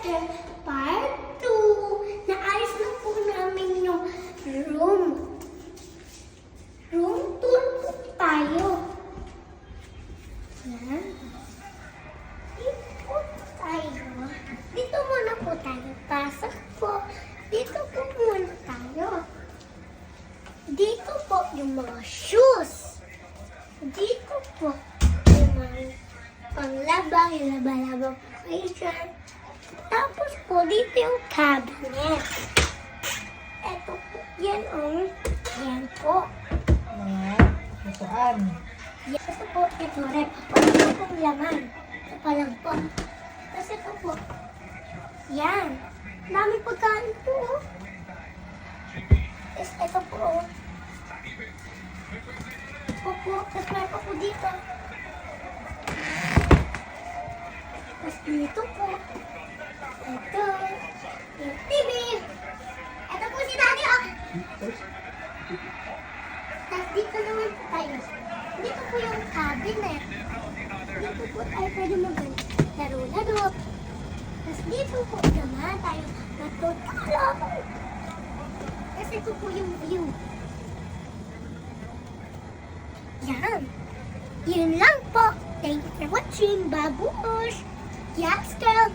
Girl Part 2. Naayos na po namin yung room. Room tour po tayo. Yan. Dito po tayo. Dito muna po tayo. Pasok po. Dito po muna tayo. Dito po yung mga shoes. Dito po yung mga panglaba, laba-laba po kayo dyan. Tapos po dito yung cabinet. Ito po, yan yan po. Mga lutuan. Ito po, ito rin. Ito pong laman. Ito pa lang po. Tapos ito po. Yan. Dami pagkain po. Tapos ito po. Ito po. Tapos may pa po dito. Tapos dito po. Ito. Yung TV. Ito po si Daddy. Tapos dito naman po tayo. Dito po yung cabinet. Dito po tayo pwede mag-laro-laro. Tapos dito po naman tayo matutulog. Tapos ito po yung view. Yan. Yun lang po. Thank you for watching. Babush. Yes, girl.